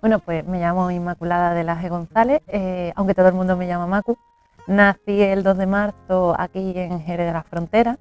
Bueno, pues me llamo Inmaculada de Laje González, aunque todo el mundo me llama Macu. Nací el 2 de marzo aquí en Jerez de la Frontera.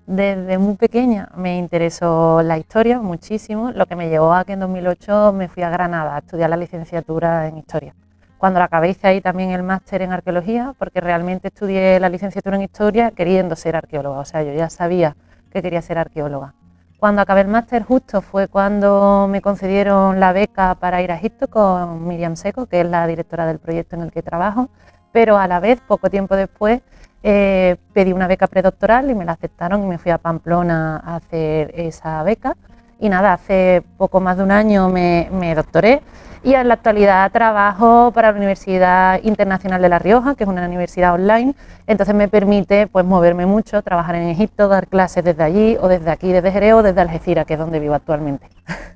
Desde muy pequeña me interesó la historia muchísimo, lo que me llevó a que en 2008 me fui a Granada a estudiar la licenciatura en historia. Cuando la acabé hice ahí también el máster en arqueología, porque realmente estudié la licenciatura en historia queriendo ser arqueóloga, o sea, yo ya sabía que quería ser arqueóloga. Cuando acabé el máster justo fue cuando me concedieron la beca para ir a Egipto con Miriam Seco, que es la directora del proyecto en el que trabajo, pero a la vez, poco tiempo después, pedí una beca predoctoral y me la aceptaron y me fui a Pamplona a hacer esa beca. Y nada, hace poco más de un año me doctoré y en la actualidad trabajo para la Universidad Internacional de La Rioja, que es una universidad online, entonces me permite pues moverme mucho, trabajar en Egipto, dar clases desde allí o desde aquí, desde Jerez o desde Algeciras, que es donde vivo actualmente.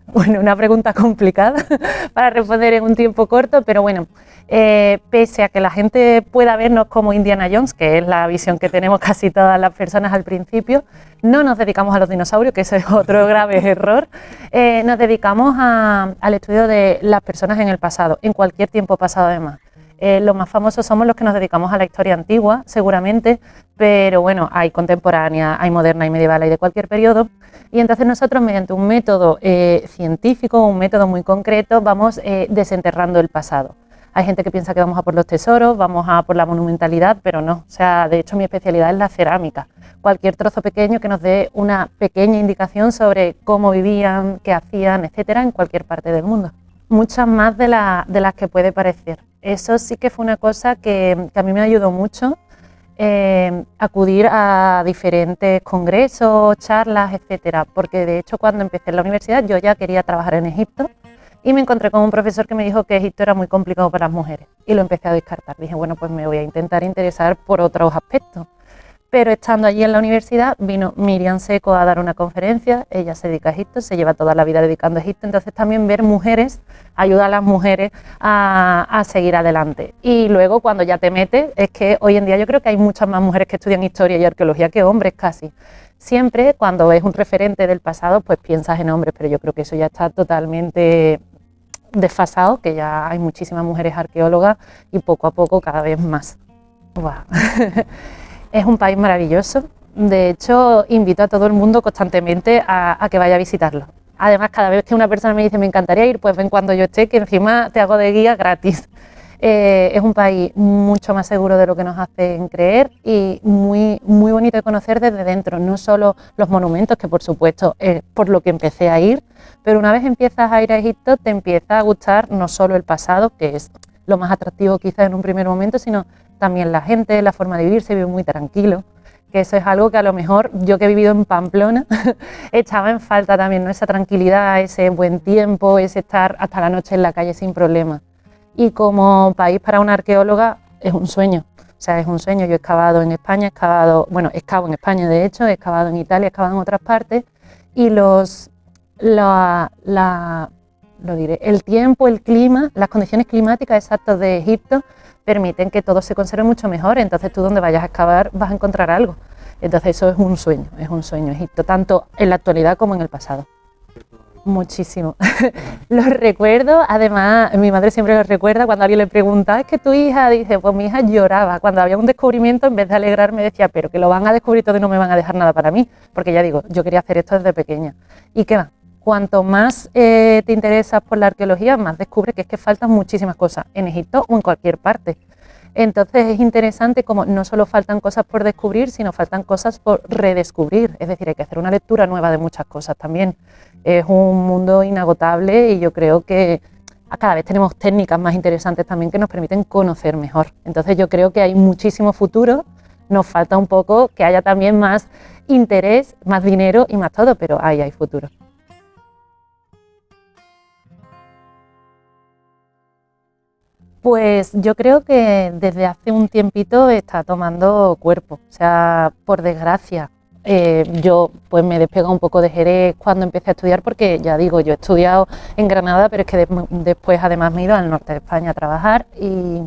Bueno, una pregunta complicada para responder en un tiempo corto, pero bueno, pese a que la gente pueda vernos como Indiana Jones, que es la visión que tenemos casi todas las personas al principio, no nos dedicamos a los dinosaurios, que ese es otro grave error, nos dedicamos al estudio de las personas en el pasado, en cualquier tiempo pasado además. Los más famosos somos los que nos dedicamos a la historia antigua, seguramente, pero bueno, hay contemporánea, hay moderna, hay medieval, hay de cualquier periodo, y entonces nosotros mediante un método científico, un método muy concreto, vamos desenterrando el pasado. Hay gente que piensa que vamos a por los tesoros, vamos a por la monumentalidad, pero no, o sea, de hecho mi especialidad es la cerámica. Cualquier trozo pequeño que nos dé una pequeña indicación sobre cómo vivían, qué hacían, etcétera, en cualquier parte del mundo. Muchas más de las que puede parecer. Eso sí que fue una cosa que a mí me ayudó mucho, acudir a diferentes congresos, charlas, etcétera, porque de hecho cuando empecé en la universidad yo ya quería trabajar en Egipto y me encontré con un profesor que me dijo que Egipto era muy complicado para las mujeres y lo empecé a descartar. Dije, bueno, pues me voy a intentar interesar por otros aspectos. Pero estando allí en la universidad vino Miriam Seco a dar una conferencia, ella se dedica a Egipto, se lleva toda la vida dedicando a Egipto, entonces también ver mujeres ayuda a las mujeres a seguir adelante. Y luego cuando ya te metes, es que hoy en día yo creo que hay muchas más mujeres que estudian historia y arqueología que hombres casi. Siempre cuando ves un referente del pasado, pues piensas en hombres, pero yo creo que eso ya está totalmente desfasado, que ya hay muchísimas mujeres arqueólogas y poco a poco cada vez más. Wow. Es un país maravilloso, de hecho invito a todo el mundo constantemente a que vaya a visitarlo. Además, cada vez que una persona me dice me encantaría ir, pues ven cuando yo esté, que encima te hago de guía gratis. Es un país mucho más seguro de lo que nos hacen creer y muy bonito de conocer desde dentro, no solo los monumentos, que por supuesto es por lo que empecé a ir, pero una vez empiezas a ir a Egipto te empieza a gustar no solo el pasado, que es lo más atractivo quizás en un primer momento, sino también la gente, la forma de vivir, se vive muy tranquilo, que eso es algo que a lo mejor yo que he vivido en Pamplona echaba en falta también, ¿no? Esa tranquilidad, ese buen tiempo, ese estar hasta la noche en la calle sin problemas. Y como país para una arqueóloga es un sueño, o sea, es un sueño. Yo he excavado en España, excavo en España de hecho, he excavado en Italia, he excavado en otras partes y el tiempo, el clima, las condiciones climáticas exactas de Egipto permiten que todo se conserve mucho mejor, entonces tú donde vayas a excavar vas a encontrar algo. Entonces eso es un sueño Egipto, tanto en la actualidad como en el pasado. Muchísimo. Los recuerdo, además mi madre siempre los recuerda cuando alguien le pregunta, ¿es que tu hija? Dice, pues mi hija lloraba. Cuando había un descubrimiento, en vez de alegrarme decía, pero que lo van a descubrir todo y no me van a dejar nada para mí, porque ya digo, yo quería hacer esto desde pequeña. ¿Y qué va? Cuanto más te interesas por la arqueología, más descubres que es que faltan muchísimas cosas en Egipto o en cualquier parte. Entonces es interesante como no solo faltan cosas por descubrir, sino faltan cosas por redescubrir. Es decir, hay que hacer una lectura nueva de muchas cosas también. Es un mundo inagotable y yo creo que cada vez tenemos técnicas más interesantes también que nos permiten conocer mejor. Entonces yo creo que hay muchísimo futuro, nos falta un poco que haya también más interés, más dinero y más todo, pero ahí hay futuro. Pues yo creo que desde hace un tiempito está tomando cuerpo, o sea, por desgracia. Yo pues me he despegado un poco de Jerez cuando empecé a estudiar porque ya digo, yo he estudiado en Granada, pero es que después además me he ido al norte de España a trabajar y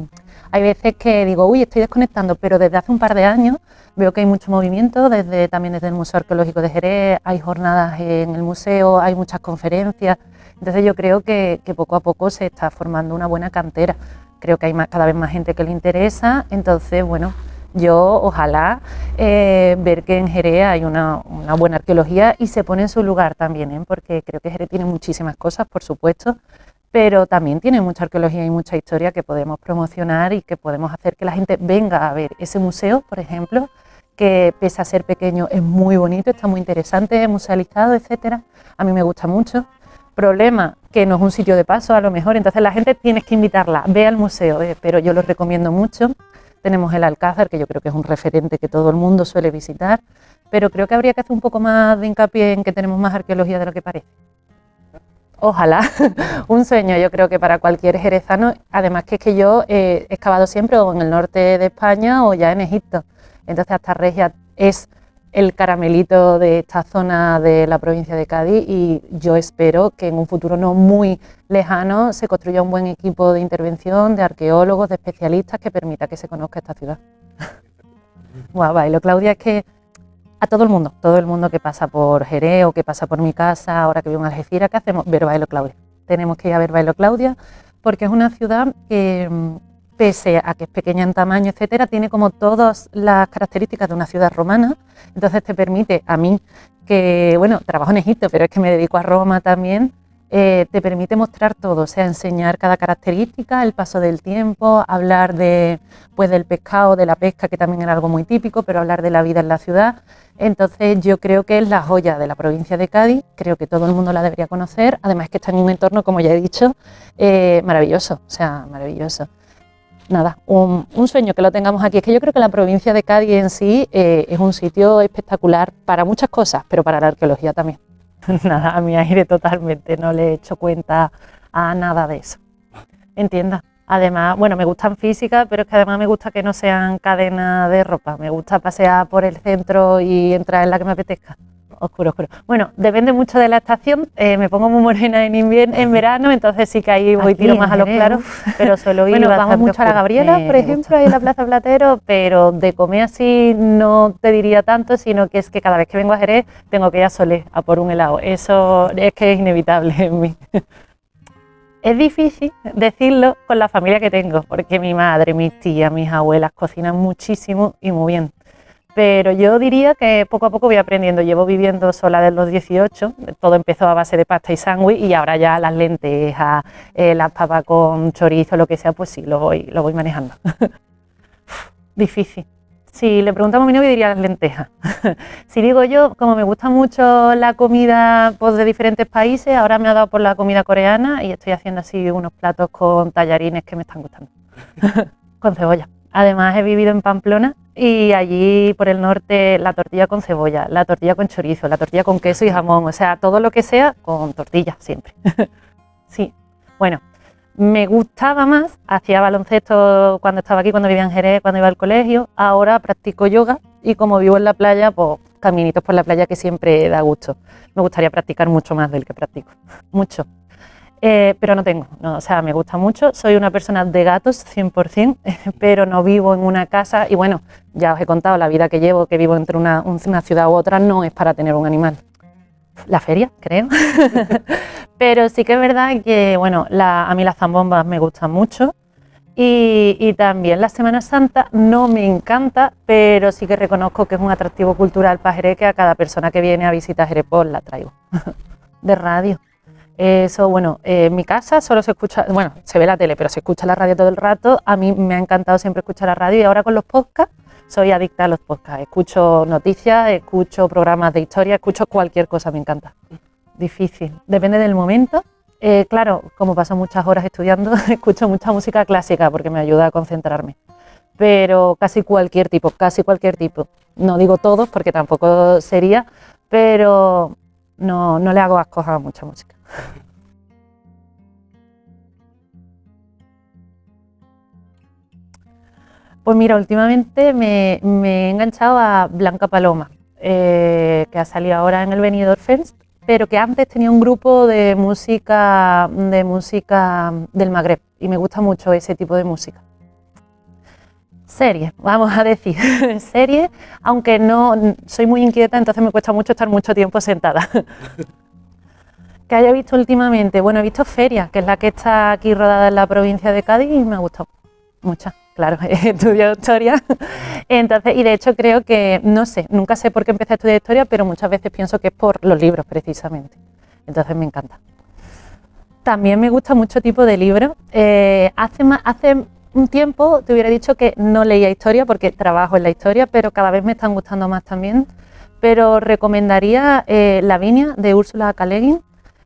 hay veces que digo, uy, estoy desconectando, pero desde hace un par de años veo que hay mucho movimiento, también desde el Museo Arqueológico de Jerez, hay jornadas en el museo, hay muchas conferencias Entonces yo creo que poco a poco se está formando una buena cantera. Creo que hay cada vez más gente que le interesa, entonces bueno, yo ojalá ver que en Jerez hay una buena arqueología y se pone en su lugar también, porque creo que Jerez tiene muchísimas cosas, por supuesto, pero también tiene mucha arqueología y mucha historia que podemos promocionar y que podemos hacer que la gente venga a ver. Ese museo, por ejemplo, que pese a ser pequeño es muy bonito, está muy interesante, musealizado, etcétera. A mí me gusta mucho. Problema, que no es un sitio de paso a lo mejor, entonces la gente tienes que invitarla, ve al museo, pero yo lo recomiendo mucho. Tenemos el Alcázar, que yo creo que es un referente que todo el mundo suele visitar, pero creo que habría que hacer un poco más de hincapié en que tenemos más arqueología de lo que parece. Ojalá, un sueño yo creo que para cualquier jerezano, además que es que yo he excavado siempre o en el norte de España o ya en Egipto, entonces hasta Regia es el caramelito de esta zona de la provincia de Cádiz y yo espero que en un futuro no muy lejano se construya un buen equipo de intervención, de arqueólogos, de especialistas que permita que se conozca esta ciudad. Guau, bailo, Claudia, es que a todo el mundo que pasa por Jerez o que pasa por mi casa, ahora que vivo en Algeciras, ¿qué hacemos? Ver Bailo Claudia. Tenemos que ir a ver Bailo Claudia porque es una ciudad que, pese a que es pequeña en tamaño, etcétera, tiene como todas las características de una ciudad romana, entonces te permite, a mí, que, bueno, trabajo en Egipto, pero es que me dedico a Roma también, te permite mostrar todo, o sea, enseñar cada característica, el paso del tiempo, hablar de, pues, del pescado, de la pesca, que también era algo muy típico, pero hablar de la vida en la ciudad. Entonces yo creo que es la joya de la provincia de Cádiz, creo que todo el mundo la debería conocer, además que está en un entorno, como ya he dicho, maravilloso, o sea, maravilloso. Nada, un sueño que lo tengamos aquí. Es que yo creo que la provincia de Cádiz en sí es un sitio espectacular para muchas cosas, pero para la arqueología también. Nada, a mi aire totalmente, no le he hecho cuenta a nada de eso. Entienda. Además, bueno, me gustan físicas, pero es que además me gusta que no sean cadenas de ropa. Me gusta pasear por el centro y entrar en la que me apetezca. Oscuro, oscuro. Bueno, depende mucho de la estación. Me pongo muy morena en verano, entonces sí que ahí voy tiro más a los claros, pero suelo ir bueno, vamos mucho a la Gabriela, por ejemplo, ahí en la Plaza Platero, pero de comer así no te diría tanto, sino que es que cada vez que vengo a Jerez tengo que ir a Solé a por un helado. Eso es que es inevitable en mí. Es difícil decirlo con la familia que tengo, porque mi madre, mis tías, mis abuelas cocinan muchísimo y muy bien. Pero yo diría que poco a poco voy aprendiendo. Llevo viviendo sola desde los 18, todo empezó a base de pasta y sándwich y ahora ya las lentejas, las papas con chorizo, lo que sea, pues sí, lo voy manejando. Difícil. Si le preguntamos a mi novio diría las lentejas. Si digo yo, como me gusta mucho la comida pues, de diferentes países, ahora me ha dado por la comida coreana y estoy haciendo así unos platos con tallarines que me están gustando. Con cebolla. Además he vivido en Pamplona y allí por el norte la tortilla con cebolla, la tortilla con chorizo, la tortilla con queso y jamón, o sea, todo lo que sea con tortilla siempre. Sí, bueno, me gustaba más, hacía baloncesto cuando estaba aquí, cuando vivía en Jerez, cuando iba al colegio, ahora practico yoga y como vivo en la playa, pues caminitos por la playa que siempre da gusto. Me gustaría practicar mucho más del que practico, mucho. Pero no tengo, no, o sea, me gusta mucho, soy una persona de gatos 100%, pero no vivo en una casa y bueno, ya os he contado la vida que llevo, que vivo entre una ciudad u otra, no es para tener un animal. La feria, creo. Pero sí que es verdad que, bueno, a mí las zambombas me gustan mucho y también la Semana Santa no me encanta, pero sí que reconozco que es un atractivo cultural para Jerez que a cada persona que viene a visitar Jerez pues la traigo. De radio. Eso, bueno, en mi casa solo se escucha, bueno, se ve la tele, pero se escucha la radio todo el rato. A mí me ha encantado siempre escuchar la radio y ahora con los podcasts soy adicta a los podcasts. Escucho noticias, escucho programas de historia, escucho cualquier cosa, me encanta. Difícil, depende del momento. Claro, como paso muchas horas estudiando, escucho mucha música clásica porque me ayuda a concentrarme. Pero casi cualquier tipo. No digo todos porque tampoco sería, pero no le hago asco a mucha música. Pues mira, últimamente me he enganchado a Blanca Paloma, que ha salido ahora en el Benidorm Fest, pero que antes tenía un grupo de música del Magreb y me gusta mucho ese tipo de música. Serie, vamos a decir, serie, aunque no soy muy inquieta, entonces me cuesta mucho estar mucho tiempo sentada. Que haya visto últimamente, bueno, he visto Feria, que es la que está aquí rodada en la provincia de Cádiz y me ha gustado mucho. Claro, he estudiado historia, entonces, y de hecho creo que, no sé, nunca sé por qué empecé a estudiar historia, pero muchas veces pienso que es por los libros precisamente, entonces me encanta. También me gusta mucho tipo de libros. Hace un tiempo te hubiera dicho que no leía historia porque trabajo en la historia, pero cada vez me están gustando más también. Pero recomendaría Lavinia de Úrsula K. Le Guin,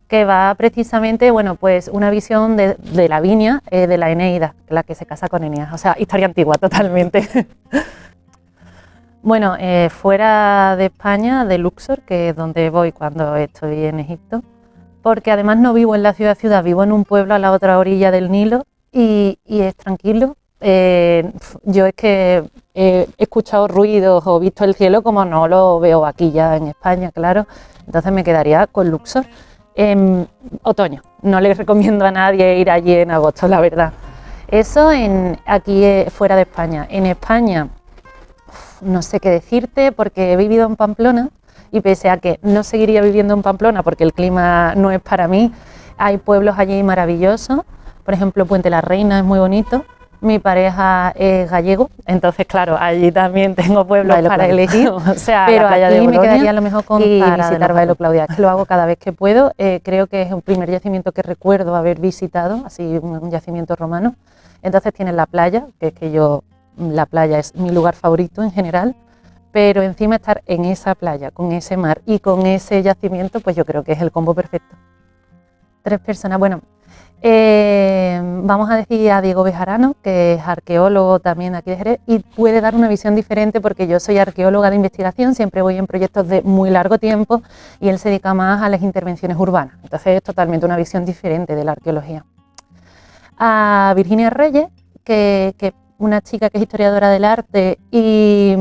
que va precisamente, bueno, pues una visión de Lavinia, de la Eneida, la que se casa con Eneas, o sea, historia antigua totalmente. Bueno, fuera de España, de Luxor, que es donde voy cuando estoy en Egipto, porque además no vivo en la ciudad, vivo en un pueblo a la otra orilla del Nilo y es tranquilo. Yo es que he escuchado ruidos o visto el cielo como no lo veo aquí ya en España, claro, entonces me quedaría con Luxor. En otoño, no les recomiendo a nadie ir allí en agosto, la verdad. Eso aquí fuera de España. En España no sé qué decirte porque he vivido en Pamplona y pese a que no seguiría viviendo en Pamplona porque el clima no es para mí, hay pueblos allí maravillosos, por ejemplo Puente la Reina es muy bonito, mi pareja es gallego, entonces claro, allí también tengo pueblos para elegir, o sea, pero aquí me quedaría a lo mejor con visitar Bailo Claudia, que lo hago cada vez que puedo, creo que es el primer yacimiento que recuerdo haber visitado, así un yacimiento romano, entonces tiene la playa, que es que la playa es mi lugar favorito en general, pero encima estar en esa playa, con ese mar y con ese yacimiento, pues yo creo que es el combo perfecto. 3 personas, bueno, vamos a decir a Diego Bejarano, que es arqueólogo también aquí de Jerez y puede dar una visión diferente porque yo soy arqueóloga de investigación, siempre voy en proyectos de muy largo tiempo y él se dedica más a las intervenciones urbanas, entonces es totalmente una visión diferente de la arqueología. A Virginia Reyes, que una chica que es historiadora del arte y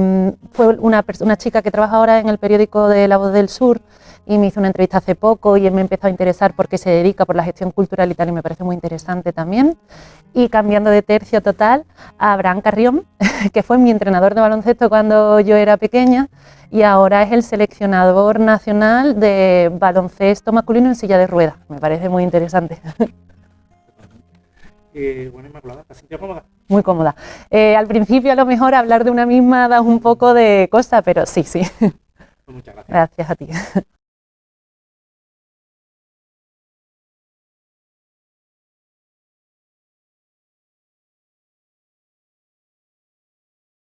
fue una chica que trabaja ahora en el periódico de La Voz del Sur y me hizo una entrevista hace poco y me empezó a interesar porque se dedica por la gestión cultural y tal y me parece muy interesante también. Y cambiando de tercio total, a Abraham Carrión, que fue mi entrenador de baloncesto cuando yo era pequeña y ahora es el seleccionador nacional de baloncesto masculino en silla de ruedas. Me parece muy interesante. Bueno, Inmaculada, ¿te has sentido cómoda? Muy cómoda. Al principio a lo mejor hablar de una misma da un poco de cosa, pero sí. Pues muchas gracias. Gracias a ti.